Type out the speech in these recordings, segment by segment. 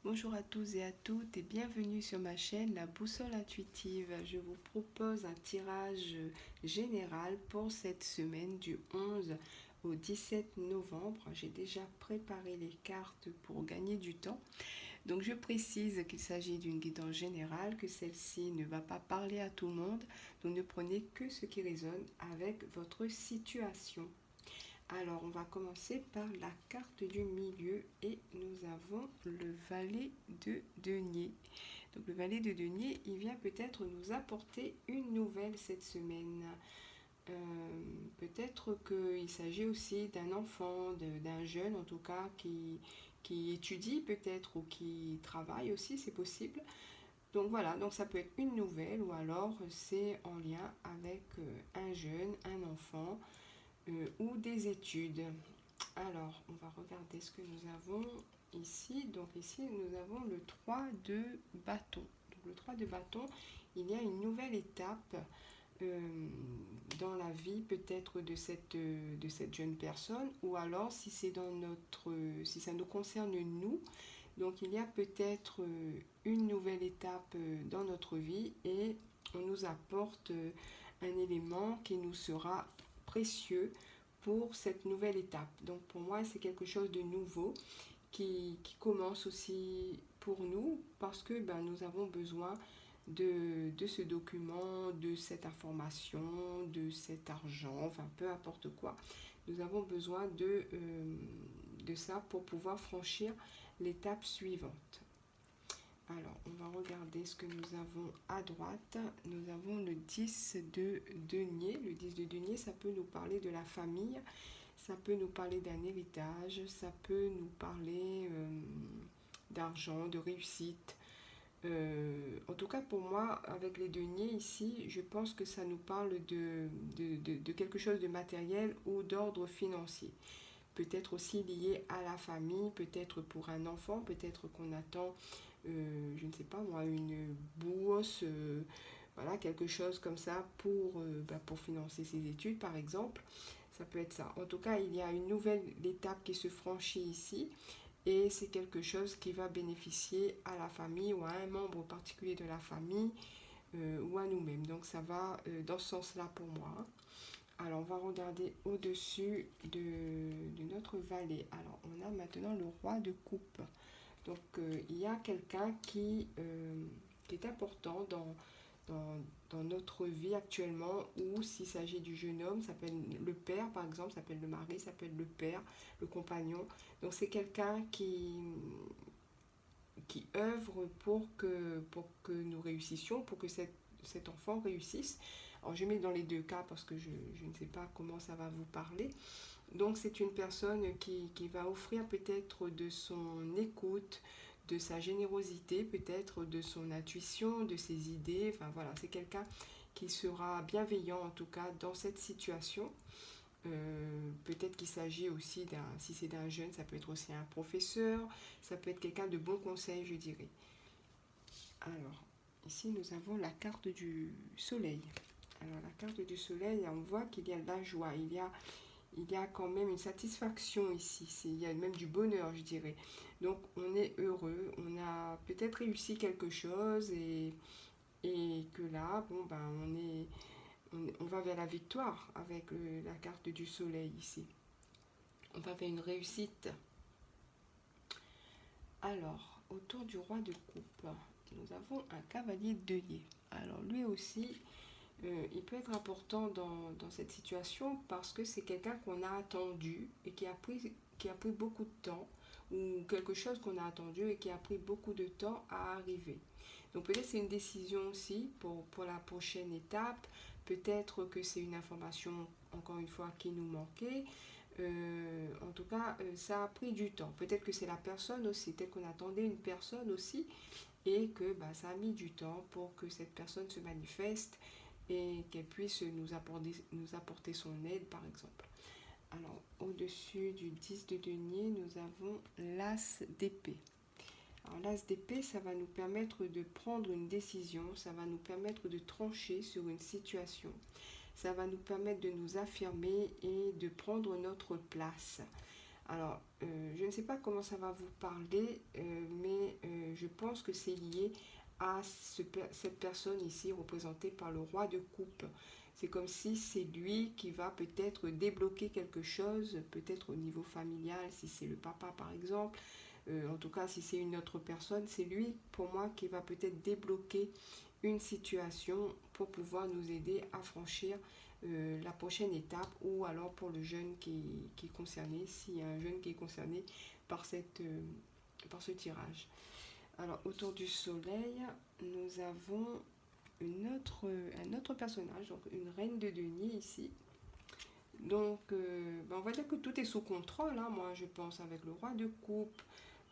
Bonjour à tous et à toutes et bienvenue sur ma chaîne La Boussole Intuitive. Je vous propose un tirage général pour cette semaine du 11 au 17 novembre. J'ai déjà préparé les cartes pour gagner du temps. Donc je précise qu'il s'agit d'une guidance générale, que celle-ci ne va pas parler à tout le monde. Donc ne prenez que ce qui résonne avec votre situation. Alors, on va commencer par la carte du milieu et nous avons le valet de denier. Donc, le valet de denier, il vient peut-être nous apporter une nouvelle cette semaine. Peut-être qu'il s'agit aussi d'un enfant, d'un jeune en tout cas, qui étudie peut-être ou qui travaille aussi, c'est possible. Donc voilà, donc ça peut être une nouvelle ou alors c'est en lien avec un jeune, un enfant ou des études. Alors, on va regarder ce que nous avons ici. Donc ici, nous avons le 3 de bâton. Donc le 3 de bâton, il y a une nouvelle étape euh, dans la vie peut-être de cette jeune personne, ou alors si c'est dans notre, si ça nous concerne nous, donc il y a peut-être une nouvelle étape dans notre vie et on nous apporte un élément qui nous sera précieux pour cette nouvelle étape. Donc pour moi, c'est quelque chose de nouveau qui commence aussi pour nous parce que nous avons besoin de ce document, de cette information, de cet argent, enfin peu importe quoi. Nous avons besoin de ça pour pouvoir franchir l'étape suivante. Alors, on va regarder ce que nous avons à droite. Nous avons le 10 de denier. Le 10 de denier, ça peut nous parler de la famille, ça peut nous parler d'un héritage, ça peut nous parler d'argent, de réussite. En tout cas, pour moi, avec les deniers ici, je pense que ça nous parle de quelque chose de matériel ou d'ordre financier. Peut-être aussi lié à la famille, peut-être pour un enfant, peut-être qu'on attend, je ne sais pas moi, une bourse, voilà, quelque chose comme ça pour financer ses études par exemple. Ça peut être ça. En tout cas, il y a une nouvelle étape qui se franchit ici et c'est quelque chose qui va bénéficier à la famille ou à un membre particulier de la famille ou à nous-mêmes. Donc ça va dans ce sens-là pour moi, hein. Alors, on va regarder au-dessus de notre valet. Alors, on a maintenant le roi de coupe. Donc, il y a quelqu'un qui est important dans notre vie actuellement, ou s'il s'agit du jeune homme, ça peut être le père, par exemple, ça peut être le mari, ça peut être le père, le compagnon. Donc, c'est quelqu'un qui œuvre pour que nous réussissions, pour que cet enfant réussisse. Alors je mets dans les deux cas parce que je ne sais pas comment ça va vous parler. Donc c'est une personne qui va offrir peut-être de son écoute, de sa générosité, peut-être de son intuition, de ses idées. Enfin voilà, c'est quelqu'un qui sera bienveillant en tout cas dans cette situation. Peut-être qu'il s'agit aussi si c'est d'un jeune, ça peut être aussi un professeur, ça peut être quelqu'un de bon conseil, je dirais. Alors, ici nous avons la carte du soleil. Alors, la carte du soleil, on voit qu'il y a de la joie, il y a quand même une satisfaction ici, il y a même du bonheur, je dirais. Donc, on est heureux, on a peut-être réussi quelque chose et que là, on va vers la victoire avec la carte du soleil ici. On va vers une réussite. Alors, autour du roi de coupe, nous avons un cavalier de denier. Alors, lui aussi, il peut être important dans cette situation parce que c'est quelqu'un qu'on a attendu et qui a pris beaucoup de temps, ou quelque chose qu'on a attendu et qui a pris beaucoup de temps à arriver. Donc peut-être c'est une décision aussi pour la prochaine étape, peut-être que c'est une information, encore une fois, qui nous manquait. En tout cas, ça a pris du temps. Peut-être que c'est la personne aussi, peut-être qu'on attendait une personne aussi et que ça a mis du temps pour que cette personne se manifeste et qu'elle puisse nous apporter son aide, par exemple. Alors, au-dessus du 10 de denier, nous avons l'as d'épée. Alors, l'as d'épée, ça va nous permettre de prendre une décision, ça va nous permettre de trancher sur une situation, ça va nous permettre de nous affirmer et de prendre notre place. Alors, je ne sais pas comment ça va vous parler, mais pense que c'est lié à cette personne ici représentée par le roi de coupe. C'est comme si c'est lui qui va peut-être débloquer quelque chose, peut-être au niveau familial, si c'est le papa par exemple. En tout cas, si c'est une autre personne, c'est lui, pour moi, qui va peut-être débloquer une situation pour pouvoir nous aider à franchir la prochaine étape, ou alors pour le jeune qui est concerné, s'il y a un jeune qui est concerné par par ce tirage. Alors, autour du soleil, nous avons un autre personnage, donc une reine de denier ici. Donc, on va dire que tout est sous contrôle, hein, moi je pense, avec le roi de coupe,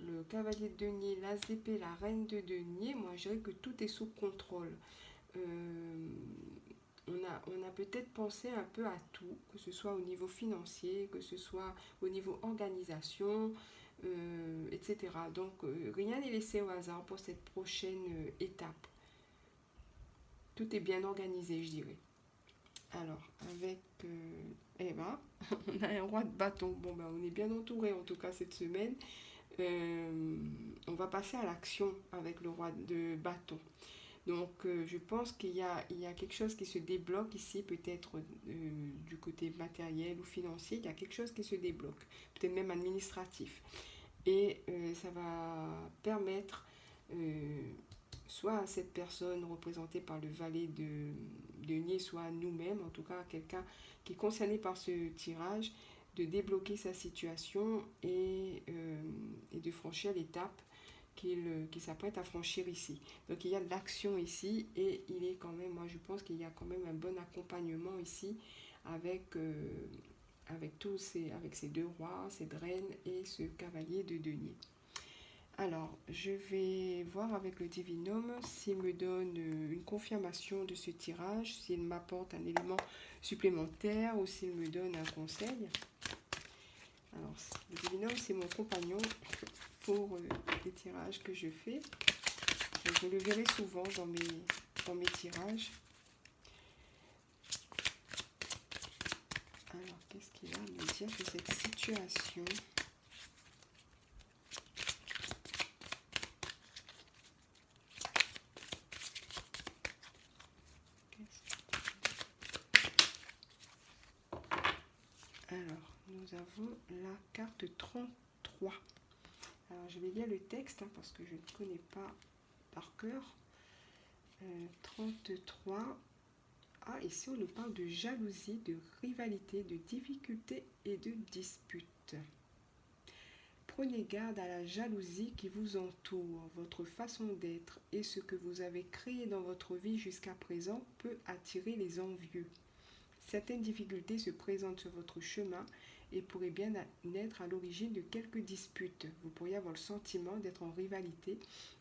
le cavalier de denier, l'as d'épée, la reine de denier. Moi je dirais que tout est sous contrôle. On a peut-être pensé un peu à tout, que ce soit au niveau financier, que ce soit au niveau organisation, etc. Donc rien n'est laissé au hasard pour cette prochaine étape. Tout est bien organisé, je dirais. Alors, avec Eva, on a un roi de bâton. Bon, ben, on est bien entouré en tout cas cette semaine. On va passer à l'action avec le roi de bâton. Donc, je pense il y a quelque chose qui se débloque ici, peut-être du côté matériel ou financier. Il y a quelque chose qui se débloque, peut-être même administratif. Et ça va permettre soit à cette personne représentée par le valet de denier, soit à nous-mêmes, en tout cas quelqu'un qui est concerné par ce tirage, de débloquer sa situation et de franchir l'étape qu'il s'apprête à franchir ici. Donc il y a de l'action ici, et il est quand même, moi je pense qu'il y a quand même un bon accompagnement ici avec, avec ces deux rois, cette reine et ce cavalier de denier. Alors, je vais voir avec le divinum s'il me donne une confirmation de ce tirage, s'il m'apporte un élément supplémentaire ou s'il me donne un conseil. Alors, le divinum, c'est mon compagnon pour les tirages que je fais. Vous le verrez souvent dans mes tirages. Alors, qu'est-ce qu'il a à me dire de cette situation ? Alors, nous avons la carte 33. Alors, je vais lire le texte parce que je ne connais pas par cœur. 33. Ah, ici, on nous parle de jalousie, de rivalité, de difficulté et de dispute. Prenez garde à la jalousie qui vous entoure. Votre façon d'être et ce que vous avez créé dans votre vie jusqu'à présent peut attirer les envieux. Certaines difficultés se présentent sur votre chemin et pourraient bien naître à l'origine de quelques disputes. Vous pourriez avoir le sentiment d'être en rivalité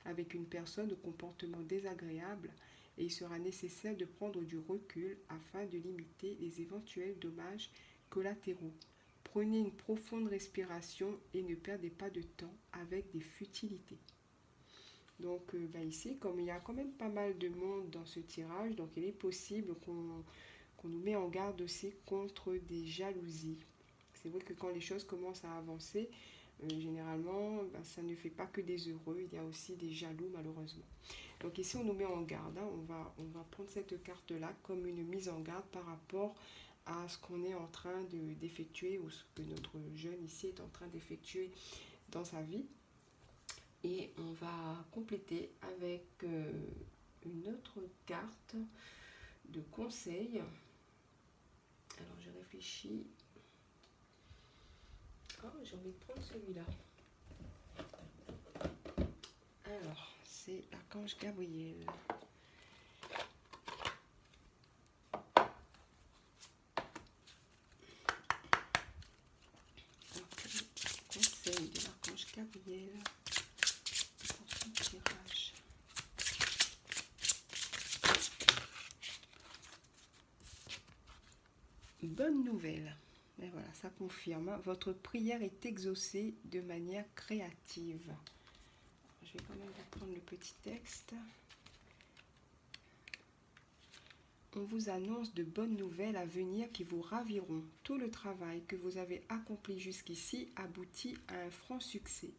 avec une personne au comportement désagréable, et il sera nécessaire de prendre du recul afin de limiter les éventuels dommages collatéraux. Prenez une profonde respiration et ne perdez pas de temps avec des futilités. Donc ici, comme il y a quand même pas mal de monde dans ce tirage, donc il est possible qu'on nous met en garde aussi contre des jalousies. C'est vrai que quand les choses commencent à avancer, généralement, ça ne fait pas que des heureux, il y a aussi des jaloux malheureusement. Donc ici, on nous met en garde, hein. On va prendre cette carte-là comme une mise en garde par rapport à ce qu'on est en train d'effectuer, ou ce que notre jeune ici est en train d'effectuer dans sa vie. Et on va compléter avec une autre carte de conseil. Alors je réfléchis. Oh, j'ai envie de prendre celui-là. Alors, c'est l'archange Gabriel. Alors, quel conseil de l'archange Gabriel pour son tirage? Bonne nouvelle. Et voilà, ça confirme. Votre prière est exaucée de manière créative. Je vais quand même vous prendre le petit texte. On vous annonce de bonnes nouvelles à venir qui vous raviront. Tout le travail que vous avez accompli jusqu'ici aboutit à un franc succès.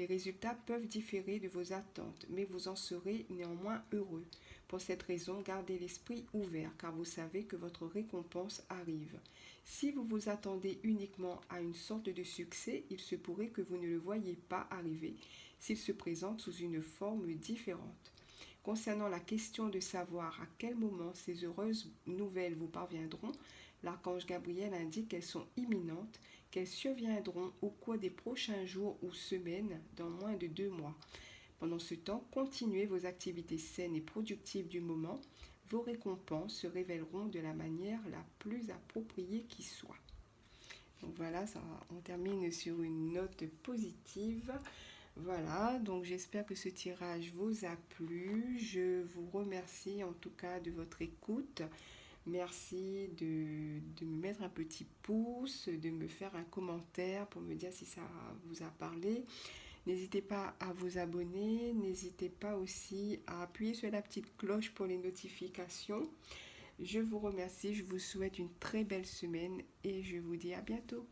Les résultats peuvent différer de vos attentes, mais vous en serez néanmoins heureux. Pour cette raison, gardez l'esprit ouvert, car vous savez que votre récompense arrive. Si vous vous attendez uniquement à une sorte de succès, il se pourrait que vous ne le voyiez pas arriver s'il se présente sous une forme différente. Concernant la question de savoir à quel moment ces heureuses nouvelles vous parviendront, l'archange Gabriel indique qu'elles sont imminentes, qu'elles surviendront au cours des prochains jours ou semaines dans moins de 2 mois. Pendant ce temps, continuez vos activités saines et productives du moment. Vos récompenses se révéleront de la manière la plus appropriée qui soit. Donc voilà, on termine sur une note positive. Voilà, donc j'espère que ce tirage vous a plu. Je vous remercie en tout cas de votre écoute. Merci de me mettre un petit pouce, de me faire un commentaire pour me dire si ça vous a parlé. N'hésitez pas à vous abonner, n'hésitez pas aussi à appuyer sur la petite cloche pour les notifications. Je vous remercie, je vous souhaite une très belle semaine et je vous dis à bientôt.